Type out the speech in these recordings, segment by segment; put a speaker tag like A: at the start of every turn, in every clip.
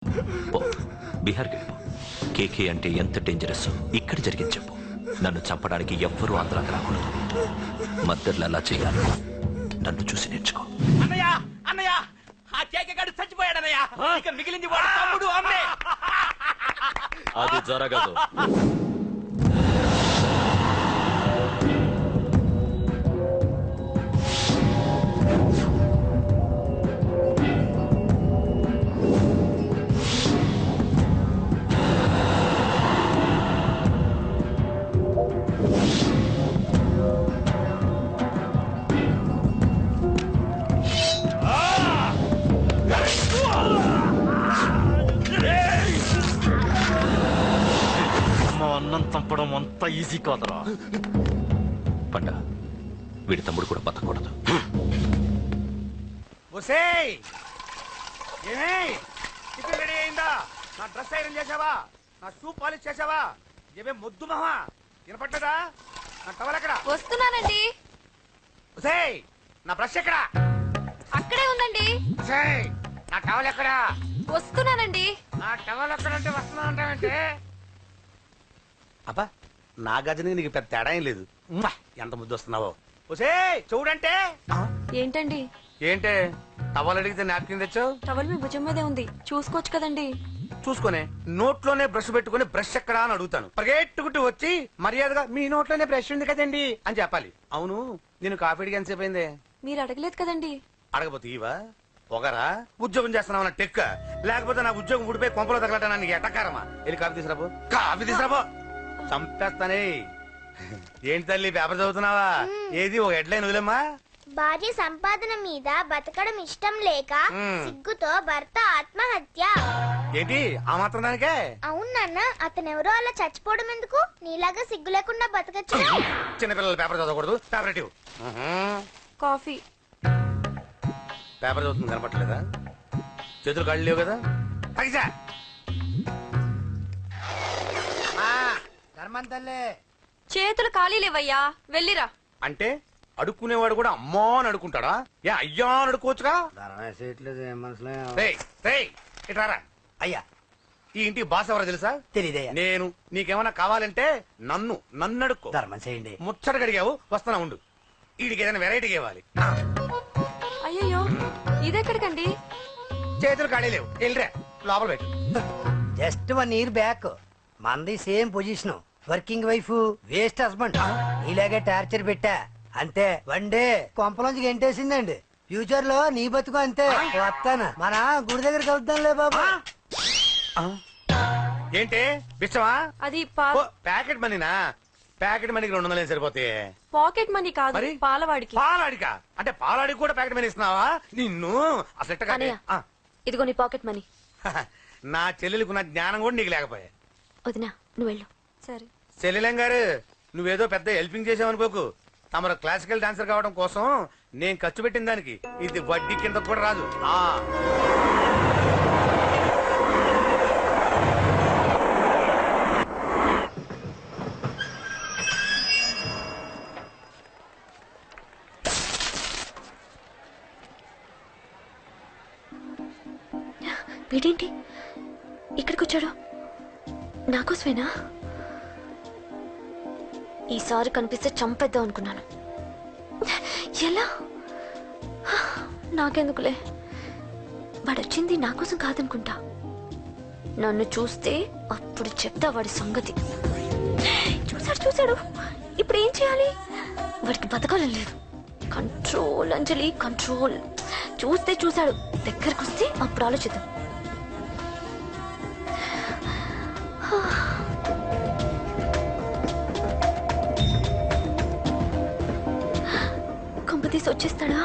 A: పో, బీహార్కి వెళ్ళిపో. కేకే అంటే ఎంత డేంజరస్ ఇక్కడ జరిగింది చెప్పు. నన్ను చంపడానికి ఎవ్వరూ ఆంధ్రాకి రాకూడదు. మద్దర్లు అలా చేయాలి. నన్ను చూసి నేర్చుకో.
B: అన్నయ్య అన్నయ్య, ఆ కేకే గాడు చచ్చిపోయాడన్నయ్య. ఇక మిగిలింది వాడు తమ్ముడు అమ్మే.
A: అది జరగదు.
C: అన్నం చంపడం అంత ఈజీ కాదురా.
A: పండ, వీడి తమ్ముడు కూడా బతకూడదు.
B: టిఫిన్ రెడీ అయిందా? నా డ్రెస్ ఐరన్ చేసావా? నా షూ పాలిష్ చేసావా? ఏమే మొద్దు మహా వినపట్టదా? నా టవల్ ఎక్కడ?
D: వస్తున్నానండి.
B: నా బ్రష్ ఎక్కడ?
D: అక్కడే ఉందండి.
B: నా టవల్ ఎక్కడ?
D: వస్తున్నానండి.
B: నా టవల్ ఎక్కడంటే వస్తున్నా అంటావంటే? అబ్బా, నా గజని నీకు పెద్ద తేడా ఏం లేదు. ఎంత ముద్దు వస్తున్నావో. ఒసే చూడంటే.
D: ఏంటండి?
B: ఏంటే టవల్ అడిగితే నాప్కిన్ తెచ్చావు?
D: టవల్ మీ భుజం మీదే ఉంది, చూసుకోవచ్చు కదండి.
B: చూసుకునే నోట్లోనే బ్రష్ పెట్టుకుని బ్రష్ ఎక్కడా అని అడుగుతాను. పరిగెట్టుకుంటూ వచ్చి మర్యాదగా మీ నోట్లోనే బ్రష్ ఉంది కదండి అని చెప్పాలి. అవును, నేను కాఫీ అడిగి ఎంతసేపు అయిందే?
D: మీరు అడగలేదు కదండి.
B: అడగపోతే ఇవా పొగరా? ఉద్యోగం చేస్తున్నావు నా టెక్క, లేకపోతే నా ఉద్యోగం ఊడిపోయి కొంపలో తగలటా నీకు ఎట్టకారమా? వెళ్ళి కాఫీ తీసుకురాబో. కాఫీ తీసుకురాబో. చంపేస్తానే. ఏంటి తల్లి పేపర్ చదువుతున్నావా? ఏది ఒక హెడ్లైన్ వదిలేమ్మా.
E: భార్య సంపాదన మీద బతకడం ఇష్టం లేక సిగ్గుతో భర్త ఆత్మహత్య.
B: ఏంటి ఆ మాత్రం దానికే?
E: అవునన్న, అతనెవరో అలా చచ్చిపోవడం ఎందుకు? నీలాగా సిగ్గు లేకుండా బతకచ్చు.
B: చిన్నపిల్లలు పేపర్ చదవకూడదు. Paper
D: coffee.
B: పేపర్ చదువుతుంది కనపట్లేదా? చేతులు కాళ్ళు లేవు కదా? తగ్గిసా
D: చేతులు ఖాళీ లేవయ్యా, వెళ్ళిరా.
B: అంటే అడుక్కునేవాడు కూడా అమ్మా అని అడుకుంటాడా? ఏ అయ్యా అని అడుకోవచ్చుగా? ఇట్రారా.
F: అయ్యా,
B: ఈ ఇంటి బాస్ ఎవరో తెలుసా?
F: తెలీదయ్యా.
B: నేను. నీకేమన్నా కావాలంటే నన్ను అడుక్కో.
F: ధర్మం చేయండి.
B: ముచ్చట అడిగావు, వస్తానా ఉండు. వీడికి ఏదైనా వెరైటీ ఇవ్వాలి.
D: అయ్యయ్యో, ఇదెక్కడికండి?
B: చేతులు ఖాళీ లేవు, వెళ్ళిరా లోపల పెట్టు.
F: జస్ట్ 1 year బ్యాక్ మనది same position. Working wife, waste husband. నీలాగే టార్చర్ పెట్టా అంతే. 1 day కొంపలోంచి గెంటేసిందండి. ఫ్యూచర్ లో నీ బతుకు అంతే. వస్తాను, మన గుడి దగ్గర కలుద్దాంలే బాబా.
B: ఏంటి బిచ్చమా?
D: అది
B: ప్యాకెట్ మనీనా? ప్యాకెట్ మనీకి 200 సరిపోతాయి.
D: పాకెట్ మనీ కాదు,
B: మరి?
D: పాలవాడికి.
B: పాలాడికా? అంటే పాలాడికి కూడా ప్యాకెట్ మనీ ఇస్తున్నావా? నిన్ను అసలు ఎట్ట కాదే.
D: ఇదిగో నీ పాకెట్ మనీ.
B: నా చెల్లెలకు నా జ్ఞానం కూడా నీకు లేకపోయా.
D: వదినా, నువ్వు వెళ్ళు. సరే.
B: చెల్లెలం గారు, నువ్వేదో పెద్ద హెల్పింగ్ చేసావనుకోకు. తమరు క్లాసికల్ డాన్సర్ కావడం కోసం నేను ఖర్చు పెట్టిన దానికి ఇది వడ్డీ కింద కూడా రాదు.
D: వీడేంటి ఇక్కడికి వచ్చాడు? నాకోసమేనా? ఈసారి కనిపిస్తే చంపేద్దాం అనుకున్నాను. ఎలా? నాకెందుకులే, వాడొచ్చింది నా కోసం కాదనుకుంటా. నన్ను చూస్తే అప్పుడు చెప్తా వాడి సంగతి. చూశాడు. ఇప్పుడు ఏం చేయాలి? వాడికి బతకాలని లేదు. కంట్రోల్ అంజలి, కంట్రోల్. చూశాడు, దగ్గరకు వస్తే అప్పుడు ఆలోచిద్దాం. కంపతీసి వచ్చేస్తాడా?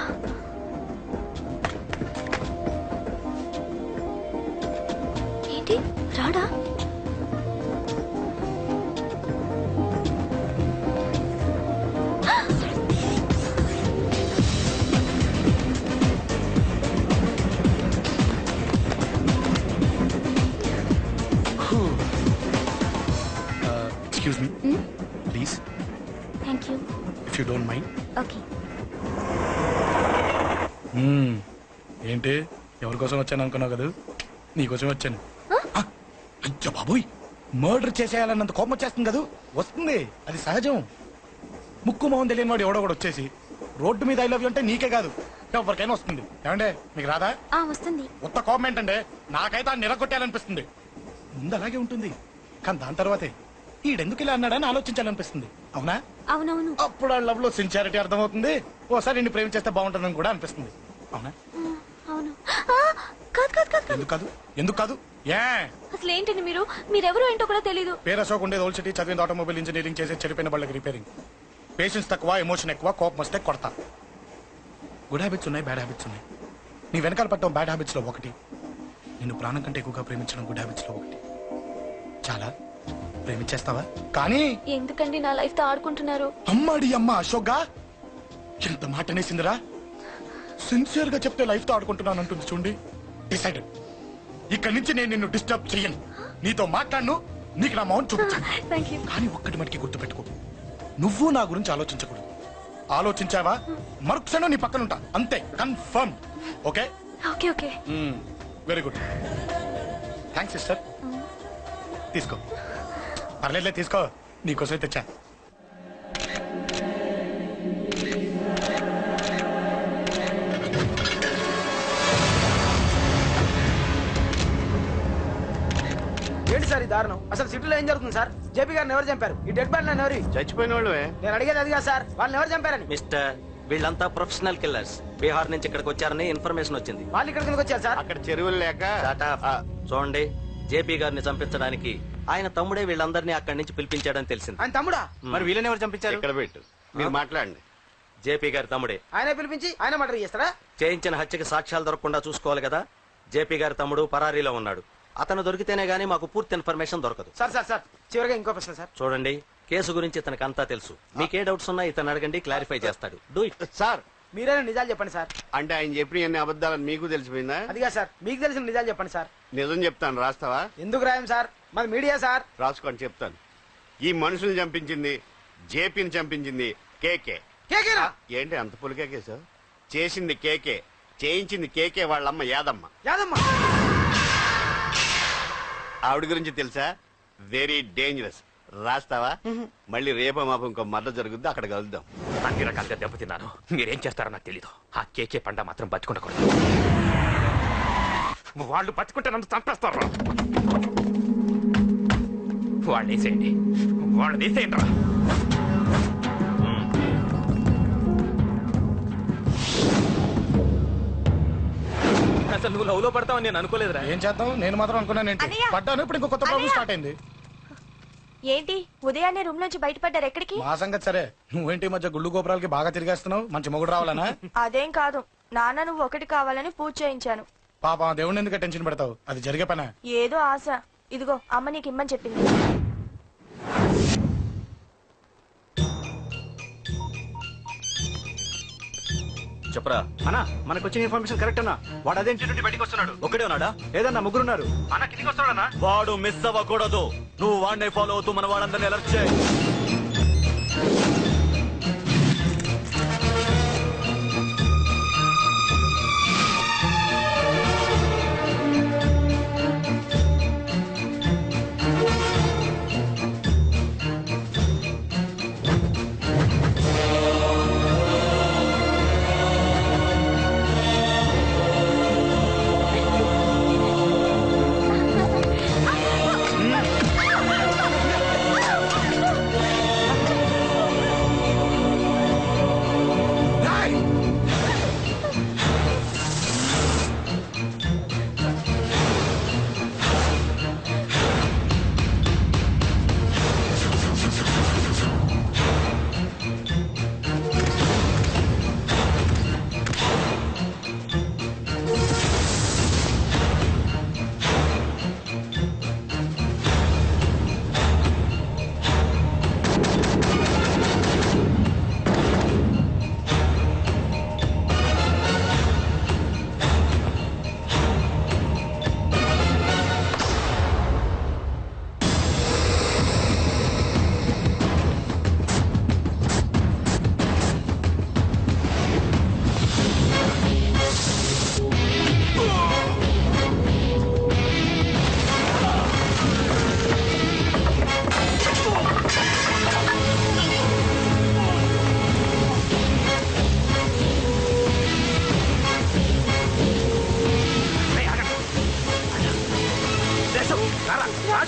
D: ఏంటి రాడా?
G: Excuse me, please.
D: Thank you.
G: If you don't mind.
D: Okay.
G: ఏంటి ఎవరి కోసం వచ్చాను అనుకున్నావు కదా? నీకోసం వచ్చాను ఆ, అయ్యో బాబోయ్ మర్డర్ చేసేయాలన్నంత కోపం వచ్చేస్తుంది కదా వస్తుంది అది సహజం. ముక్కు మొహం తెలియని వాడు ఎవడో కూడా వచ్చేసి రోడ్డు మీద ఐ లవ్ యూ అంటే నీకే కాదు ఎవరికైనా వస్తుంది. ఏమంటే మీకు రాదా?
D: వస్తుంది.
G: ఉత్త కోపం ఏంటంటే నాకైతే ఆ నిలగొట్టాలనిపిస్తుంది. ముందు అలాగే ఉంటుంది కానీ దాని తర్వాతే ఈడెందుకు ఇలా అన్నాడని ఆలోచించాలనిపిస్తుంది. అవునా?
D: అవునవును.
G: అప్పుడు ఆ లవ్ లో సిన్సియారిటీ అర్థమవుతుంది. ఓసారి నిన్ను ప్రేమించేస్తే బాగుంటుందని కూడా అనిపిస్తుంది. అవునా?
D: అవును. కాదు కాదు కాదు కాదు.
G: ఎందుకు కాదు? ఎందుకు కాదు? ఏ
D: అసలు ఏంటండి మీరెవరు ఏంటో కూడా తెలీదు.
G: పేరు అశోక్ ఉండేది ఓల్డ్ సిటీ, చదివింది ఆటోమొబైల్ ఇంజనీరింగ్, చేసే చెడిపోయిన బళ్ళకి రిపేరింగ్. పేషెన్స్ తక్కువ, ఎమోషన్ ఎక్కువ, కోపం వస్తే కొడతా. గుడ్ హ్యాబిట్స్ ఉన్నాయి, బ్యాడ్ హ్యాబిట్స్ ఉన్నాయి. నీ వెనకాల పట్టడం బ్యాడ్ హ్యాబిట్స్ లో ఒకటి, నిన్ను ప్రాణం కంటే ఎక్కువగా ప్రేమించడం గుడ్ హ్యాబిట్స్ లో ఒకటి. చాలా ప్రేమించేస్తావా? కానీ
D: ఎందుకండి నా లైఫ్ తో ఆడుకుంటున్నారు?
G: అమ్మాడి అమ్మ అశోక్ గా ఎంత మాట అనేసిందిరా. సిన్సియర్ గా చెప్తే లైఫ్ తో ఆడుకుంటున్నాను అంటుంది చూడండి. డిసైడెడ్, ఇక్కడి నుంచి నేను నిన్ను డిస్టర్బ్ చెయ్యను. నీతో మాట్లాడను, నీకు నా మౌన్ చూపించాను.
D: Thank you.
G: కానీ ఒక్కటి మటుకి గుర్తుపెట్టుకో, నువ్వు నా గురించి ఆలోచించకూడదు. ఆలోచించావా మరుక్షణం నీ పక్కన ఉంటా, అంతే. Confirm. Okay
D: okay okay.
G: Very good. Thanks sister. తీసుకో. పర్లేదులే, తీసుకో. నీకోసమే తెచ్చా.
H: ఏంటి సార్ ఈ దారుణం? అసలు సిటీలో ఏం జరుగుతుంది సార్? జేపీ గారిని ఎవరు చంపారు? ఈ డెడ్ బాడీ ఎవరు?
B: చచ్చిపోయిన వాళ్ళే.
H: నేను అడిగేది అదిగా సార్, వాళ్ళని ఎవరు చంపారని.
C: మిస్టర్, వీళ్ళంతా ప్రొఫెషనల్ కిల్లర్స్. బీహార్ నుంచి ఇక్కడికి వచ్చారని ఇన్ఫర్మేషన్ వచ్చింది.
H: వాళ్ళు ఇక్కడికి వచ్చారు సార్.
B: అక్కడ చెరువులు లేక
C: చూడండి, జేపీ గారిని చంపించడానికి ఆయన తమ్ముడే వీళ్ళందరినీ అక్కడి నుంచి పిలిపించాడని తెలిసింది.
H: ఆయన తమ్ముడా?
B: మరి వీళ్ళని ఎవరు చంపించారు? ఇక్కడ పెట్టు, మీరు మాట్లాడండి.
C: జేపీ గారి తమ్ముడే.
H: ఆయన పిలిపించి ఆయన మర్డర్ చేస్తారా?
C: చేయించిన హత్యకి సాక్ష్యాలు దొరకకుండా చూసుకోవాలి కదా. జేపీ గారి తమ్ముడు పరారీలో ఉన్నాడు. అతను దొరికితేనే గానీ మాకు పూర్తి ఇన్ఫర్మేషన్ దొరకదు.
H: సార్ సార్ సార్ చివరిగా ఇంకో ప్రశ్న సార్.
C: చూడండి, కేసు గురించి ఇతనికి అంతా తెలుసు. మీకే డౌట్స్ ఉన్నా ఇతను అడగండి, క్లారిఫై చేస్తాడు. Do it.
B: సార్
H: మీరైనా నిజాలు చెప్పండి సార్.
B: అంటే ఆయన చెప్పిన అన్ని అబద్ధాలని మీకు తెలిసిపోయిందా?
H: అదిగా సార్, మీకు తెలిసిన నిజాలు చెప్పండి సార్.
B: నిజం చెప్తాను, రాస్తావా?
H: ఎందుకు రాయం సార్, మాది మీడియా సార్.
B: రాసుకోండి, చెప్తాను. ఈ మనుషుల్ని చంపించింది, జేపీని చంపించింది కేకే.
H: కేకేనా?
B: ఏంటి అంత పులికేకేసావు? చేసింది కేకే, చేయించింది కేకే వాళ్ళమ్మ యాదమ్మ.
H: యాదమ్మ
B: ఆవిడ గురించి తెలుసా? Very dangerous. రాస్తావా? మళ్ళీ రేపో మాపం ఇంకో మద్దతు జరుగుద్ది, అక్కడ కలుద్దాం.
A: అన్ని రకాలుగా దెబ్బతిన్నాను. మీరేం చేస్తారో నాకు తెలీదు. ఆ కేకే పండ మాత్రం బతుకుండకూడదు. వాళ్ళు బతుకుంటే నన్ను చంపేస్తారు. వాళ్ళు వేసేయండి, వాళ్ళు తీసేయండి రా.
C: అసలు నువ్వు లవ్ లో పడతావని నేను అనుకోలేదురా.
G: ఏం చేద్దాం, నేను మాత్రం అనుకున్నాను ఏంటి,
I: అన్నయ్య!
G: పడ్డాను. ఇప్పుడు ఇంకో కొత్త ప్రాబ్లం స్టార్ట్ అయింది.
I: ఏంటి ఉదయాన్నే రూమ్ నుంచి బయటపడ్డారు? ఎక్కడికి?
G: మా సంగతి సరే, నువ్వేంటి ఈ మధ్య గుళ్ళు గోపురాలకి బాగా తిరిగేస్తున్నావు? మంచి మొగుడు రావాలనా?
I: అదేం కాదు నాన్న, నువ్వు ఒకటి కావాలని పూజ చేయించాను.
G: పాప దేవుడిని ఎందుకు టెన్షన్ పెడతావు? అది జరిగే పనా?
I: ఏదో ఆశ. ఇదిగో అమ్మ నీకు ఇమ్మని చెప్పింది.
C: చెప్పరా
H: అన్నా, మనకు వచ్చిన ఇన్ఫర్మేషన్ కరెక్ట్ అన్నా. వాడు అదే ఇంటి నుండి బయటకు వస్తున్నాడు.
C: ఒకడే ఉన్నాడా?
H: లేదన్నా, ముగ్గురున్నారు.
C: అన్న కిందికి వస్తాడన్నా. వాడు మిస్ అవ్వకూడదు. నువ్వు వాడిని ఫాలో అవుతూ మన వాళ్ళందరినీ అలర్ట్ చేయి.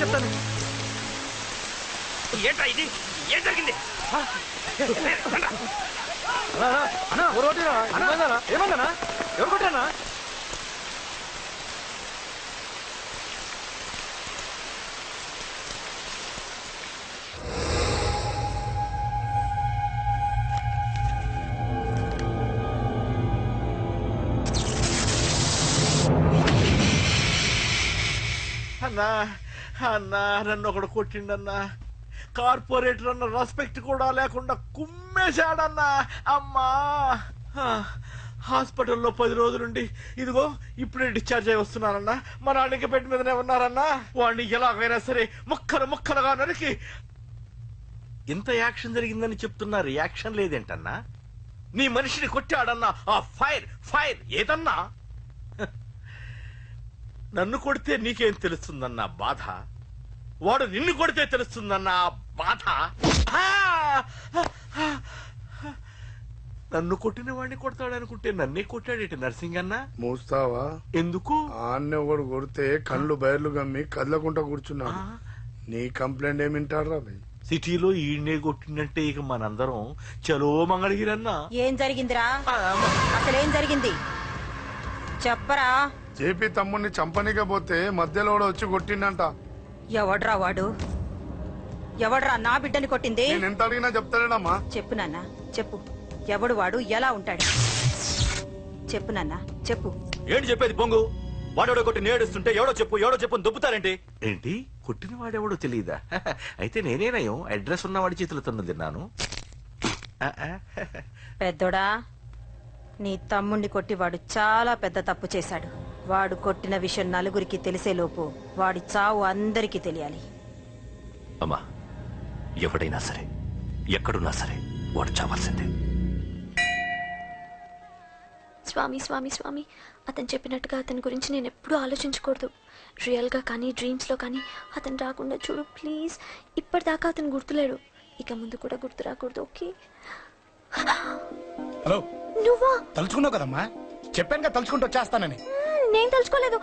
C: చెప్తాను.
B: ఏంట్రా ఇది? ఏం జరిగింది?
C: ఏమన్నా ఎవరు కొట్టానా?
J: అన్నా అన్నా నన్ను ఒకడు కొట్టిండన్నా. కార్పొరేటర్ అన్న రెస్పెక్ట్ కూడా లేకుండా కుమ్మేశాడన్నా. అమ్మా హాస్పిటల్లో 10 రోజులుండి ఇదిగో ఇప్పుడే డిశ్చార్జ్ అయి వస్తున్నానన్నా. మా నాన్న ఇంకా బెడ్ మీదనే ఉన్నారన్నా. వాడిని ఎలాగైనా సరే ముక్కలుగా నరికి. ఇంత యాక్షన్ జరిగిందని చెప్తున్నా, రియాక్షన్ లేదేంటన్నా? నీ మనిషిని కొట్టాడన్నా. ఆ ఫైర్ ఏదన్నా? నన్ను కొడితే నీకేం తెలుస్తుందన్న బాధ, వాడు నిన్ను కొడితే తెలుస్తుందన్న బాధ. నన్ను కొట్టిన వాడిని కొడతాడనుకుంటే నన్నే కొట్టాడేటి నర్సింగ్ అన్న.
K: మూస్తావా?
J: ఎందుకు?
K: ఆన్నే ఒకడు కొడితే కళ్ళు బయర్లు గమ్మి కదలకుండా కూర్చున్నాడు. నీ కంప్లైంట్ ఏమింటారా?
J: సిటీలో ఈయనే కొట్టిందంటే ఇక మనందరం చలో మంగళగిరన్నా.
I: ఏం జరిగిందిరా? అసలేం జరిగింది చెప్పరా?
K: జేపీ తమ్ముడిని చంపనిగా పోతే మధ్యలో కూడా వచ్చి కొట్టిండంట.
I: ఎవడ్రా వాడు? ఎవడ్రా నా బిడ్డని కొట్టింది?
K: నేను ఎంత అడిగినా చెప్తాడేనమ్మా.
I: చెప్పు నాన్న చెప్పు. ఎవడు వాడు? ఎలా ఉంటాడు? చెప్పు నాన్న చెప్పు.
A: ఏంటి చెప్పేది పొంగు? వాడెవడో కొట్టి నేడుస్తుంటే ఎవడో చెప్పు దుబ్బుతారేంటి?
J: ఏంటి కొట్టిన వాడెవడో తెలియదా? అయితే నేనేనయం అడ్రస్ ఉన్నవాడి చేతులతో తిన్నాను.
I: పెద్దోడా, నీ తమ్ముణ్ణి కొట్టి వాడు చాలా పెద్ద తప్పు చేశాడు. వాడు కొట్టిన విషయం నలుగురికి తెలిసేలోపు వాడి చావు అందరికీ తెలియాలి.
A: అమ్మా, ఎవడైనా సరే ఎక్కడున్నా సరే వాడు చావాల్సిందే.
D: స్వామి స్వామి స్వామి, అతను చెప్పినట్టుగా అతని గురించి నేను ఎప్పుడూ ఆలోచించకూడదు. రియల్గా కానీ డ్రీమ్స్లో కానీ అతను రాకుండా చూడు ప్లీజ్. ఇప్పటిదాకా అతను గుర్తులేడు, ఇక ముందు కూడా గుర్తు రాకూడదు. ఓకే?
G: హలో,
D: నువ్వా?
G: తలుచుకున్నావు కదమ్మా, చెప్పాను కదా తలుచుకుంటూ వచ్చేస్తానని.
D: నేను తలుచుకోలేదు,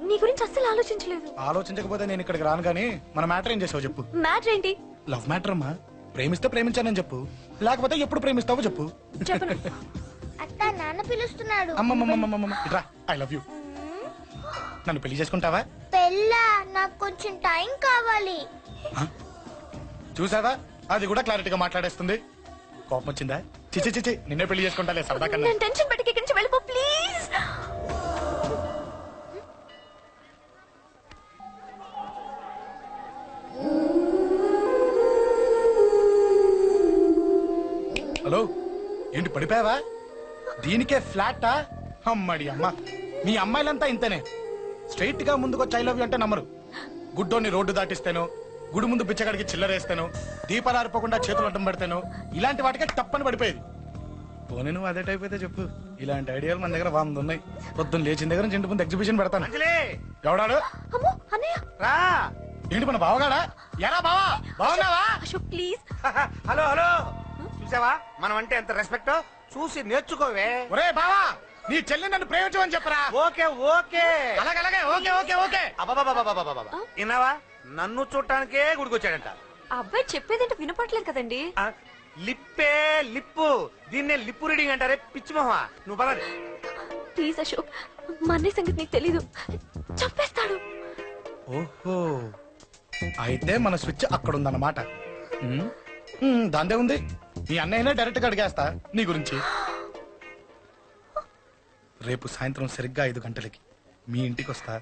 D: నీ గురించి అస్సలు ఆలోచించలేదు.
G: ఆలోచించకపోతే నేను ఇక్కడికి రాను. కానీ మన మ్యాటర్ ఏం చేసావు చెప్పు.
D: మ్యాటర్ ఏంటి?
G: లవ్ మ్యాటర్ అమ్మా. ప్రేమిస్తే ప్రేమించానని చెప్పు, లేకపోతే ఎప్పుడు ప్రేమిస్తావో చెప్పు.
D: చెప్పను.
E: అత్త నాన్న పిలుస్తున్నాడు.
G: అమ్మమ్మమ్మమ్మమ్మ ఇట్రా, ఐ లవ్ యూ. నన్ను పెళ్లి చేసుకుంటావా?
E: పెళ్ళా? నాకు కొంచెం టైం కావాలి.
G: చూసావా, అది కూడా క్లారిటీగా మాట్లాడేస్తుంది. కోపం వచ్చిందా? చిచి చిచి, నిన్నే పెళ్లి చేసుకుంటాలే సరదా కన్నా.
D: నేను టెన్షన్ పెట్టి ఇక్కడి నుంచి వెళ్ళిపో ప్లీజ్.
G: హలో, ఏంటి పడిపోయావా? దీనికే ఫ్లాటా? అమ్మడి అమ్మ, మీ అమ్మాయిలంతా ఇంతనే. స్ట్రైట్ గా ముందుకొచ్చి ఐ లవ్ యూ అంటే నమ్మరు. గుడ్డోని రోడ్డు దాటిస్తాను, గుడి ముందు బిచ్చగాడికి చిల్లరేస్తాను, దీపాలు ఆరిపోకుండా చేతులు అడ్డం పెడతాను, ఇలాంటి వాటికే తప్పని పడిపోయేది. పోనీ నువ్వు అదే టైప్ అయితే చెప్పు, ఇలాంటి ఐడియాలు మన దగ్గర 100 ఉన్నాయి. పొద్దున్న లేచిన దగ్గర నుంచి ఇంటి ముందు ఎగ్జిబిషన్ పెడతాను. ఎవడాడు?
B: రా.
G: ఏంటి మన బావగాడా? ఎరా బావా, బాగున్నావా?
D: అశోక్ ప్లీజ్.
B: హలో హలో, చూసావా మనం అంటే ఎంత రెస్పెక్ట్? చూసి నేర్చుకోవే.
G: ఒరే బావా, నీ చెల్లి నన్ను ప్రేమించమని చెప్పరా.
B: ఓకే ఓకే,
G: అలాగే ఓకే ఓకే ఓకే.
B: విన్నావా? నన్ను చూడటానికే గుడికొచ్చాడంట.
D: అబ్బాయి చెప్పేదంటే వినపట్లేదు కదండి.
B: లిప్పే లిప్పు, దీన్నే లిప్పు రీడింగ్ అంటారే పిచ్చి మొహమా. నువ్వు పదండి
D: ప్లీజ్ అశోక్, మా అన్నయ్య సంగతి నీకు తెలీదు, చంపేస్తాడు.
G: ఓహో, అయితే మన స్విచ్ అక్కడ ఉందన్నమాట. దాందే ఉంది, మీ అన్నయ్యనే డైరెక్ట్ గా అడిగేస్తా నీ గురించి. రేపు సాయంత్రం సరిగ్గా 5 గంటలకి మీ ఇంటికి వస్తా,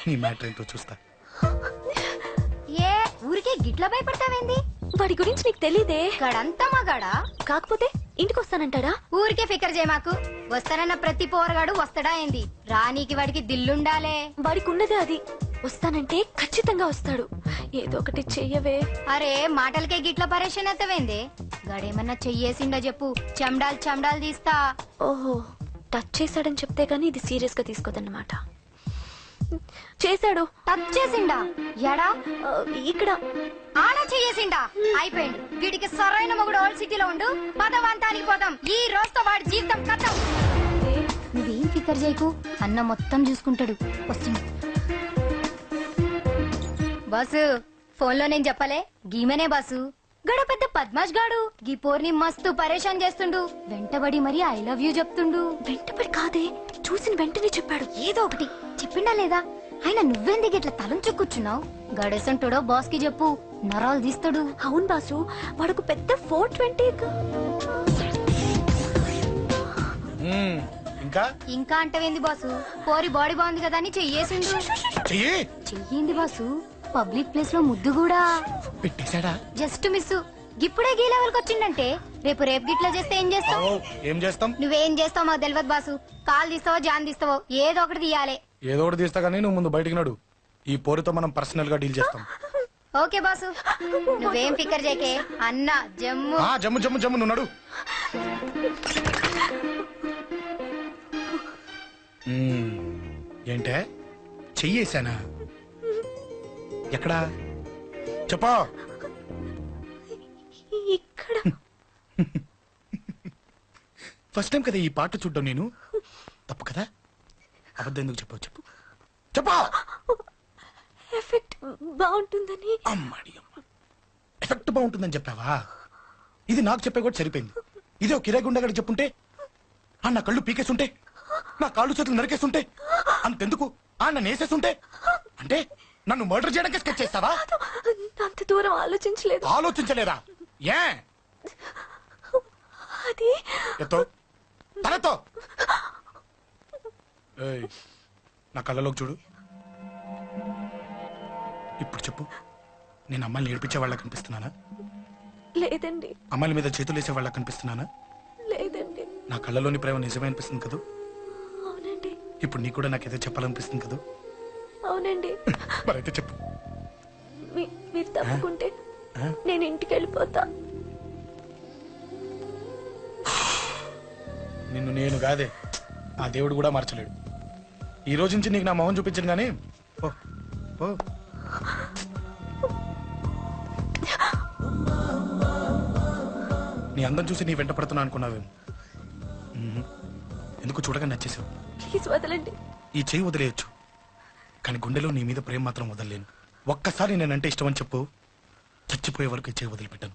G: నీ మ్యాటర్ ఏంటో చూస్తా.
E: ఏ ఊరికే గిట్ల భయపడతావేంది?
D: వాడి గురించి నీకు తెలీదే.
E: గడంతా మగాడా?
D: కాకపోతే ఇంటికి వస్తానంటాడా?
E: ఊరికే ఫికర్ చేయమాకు. వస్తానన్న ప్రతి పోరగాడు వస్తాడా ఏంది? రానీకి వాడికి దిల్లుండాలే.
D: వాడికి ఉన్నదే అది. వస్తానంటే ఖచ్చితంగా వస్తాడు. ఏదో ఒకటి చెయ్యవే.
E: అరే మాటలకే గిట్ల పరేషన్ అవుతావేంది? గడేమన్నా చెయ్యేసిండా చెప్పు, చెమ్డాల్ తీస్తా.
D: ఓహో, టచ్ చేశాడని చెప్తే గానీ ఇది సీరియస్ గా తీసుకోదన్నమాట. చేశాడు.
E: టచ్ చేసిండా? ఎడా?
D: ఇక్కడ.
E: ఆడా చెయ్యేసిండా? అయిపోయింది. వీడికి సరైన మొగుడు ఓల్డ్ సిటీలో ఉండు. పదవంతానికి పోదాం. ఈ రోజుతో వాడి జీవితం కథం. నువ్వేం ఫికర్ చేయకు, అన్న మొత్తం చూసుకుంటాడు. వస్తుంది. బాసు ఫోన్ లో నేను చెప్పలే గీమెనే బాసు గడ పెద్ద పద్మాష్ గాడు గీ పోర్ని మస్తు పరేషాన్ చేస్తుండు వెంటబడి మరి ఐ లవ్ యూ చెప్తుండు
D: వెంటపడి కాదే చూసిన వెంటనే చెప్పాడు.
E: ఏదో ఒకటి చెప్పిండా లేదా ఆయన నువ్వెందుకు ఇట్లా తలంచు కూర్చున్నావు గడేసంటుడో బాస్ కి చెప్పు నరాలు తీస్తాడు.
D: అవును బాసు వాడుకు పెద్ద 420.
G: ఇంకా
E: ఇంకా అంటవేంది బాసు పోరి బాడీ బాగుంది కదా అని చెయ్యేసిండు.
G: చెయ్యి
E: చెయ్యింది బాసు పబ్లిక్ ప్లేస్ లో ముద్దు కూడా
G: పెట్టేశాడా?
E: జస్ట్ మిస్ ఇప్పుడే గీ లెవెల్ కి వచ్చిండంటే రేపు గిట్లా చేస్తే ఏం చేస్తావు?
G: ఏం చేస్తాం?
E: నువ్వేం చేస్తావు మాకు తెలియదు బాసు. కాల్ తీస్తావో జాన్ తీస్తావో ఏదో ఒకటి తీయాలి.
G: ఏదో ఒకటి తీస్తా కానీ నువ్వు ముందు బయటికి నడు. ఈ పోరుతో మనం పర్సనల్ గా డీల్ చేస్తాం.
E: ఓకే బాసు నువ్వేం ఫికర్ చేకే అన్న జమ్ము.
G: జమ్ము జమ్ము జమ్ము నువ్వు నడు. ఏంటే చెయ్యేశానా? ఎక్కడా చెప్పా?
D: ఇక్కడ
G: ఫస్ట్ టైం కదా ఈ పాట చూడ్డం నేను. తప్పు కదా? అబద్ధం ఎందుకు చెప్పావు? చెప్పు చెప్పా.
D: ఎఫెక్ట్ బాగుంటుందని.
G: అమ్మాడి అమ్మ ఎఫెక్ట్ బాగుంటుందని చెప్పావా? ఇది నాకు చెప్పే కూడా సరిపోయింది. ఇదే కిరాయి గుండెగాడికి చెప్పుంటే నా కళ్ళు పీకేస్తుంటే నా కాళ్ళు చేతులు నరికేస్తుంటే అంతెందుకు నన్ను వేసేస్తుంటే అంటే నన్ను మర్డర్ చేయడానికి స్కెచ్ చేస్తావా?
D: అంత దూరం ఆలోచించలేదు.
G: ఆలోచించలేరా? ఏ
D: అది
G: ఎత్తో తలతో నా కళ్ళలోకి చూడు. ఇప్పుడు చెప్పు, నేను అమ్మాయిని ఏడిపించే వాళ్ళ కనిపిస్తున్నానా?
D: లేదండి.
G: అమ్మాయిల మీద చేతులు వేసే వాళ్ళ కనిపిస్తున్నానా?
D: లేదండి.
G: నా కళ్ళలోని ప్రేమ నిజమే అనిపిస్తుంది కదూ?
D: అవునండి.
G: ఇప్పుడు నీకు కూడా నాకేదో చెప్పాలనిపిస్తుంది కదూ?
D: అవునండి.
G: మరైతే చెప్పు.
D: మీరు తప్పుకుంటే నేను ఇంటికి వెళ్ళిపోతా.
G: నిన్ను నేను కాదే ఆ దేవుడు కూడా మార్చలేడు. ఈ రోజు నుంచి నీకు నా మొహం చూపించను గానీ ఓ ఓ నీ అందం చూసి నీ వెంట పడుతున్నా అనుకున్నావేమో. ఎందుకు చూడగా నచ్చేసావు.
D: ప్లీజ్ వదలండి.
G: ఈ చెయ్యి వదిలేయచ్చు కానీ గుండెలో నీ మీద ప్రేమ మాత్రం వదలలేను. ఒక్కసారి నేనంటే ఇష్టం అని చెప్పు, చచ్చిపోయే వరకు ఈ చెయ్యి వదిలిపెట్టాను.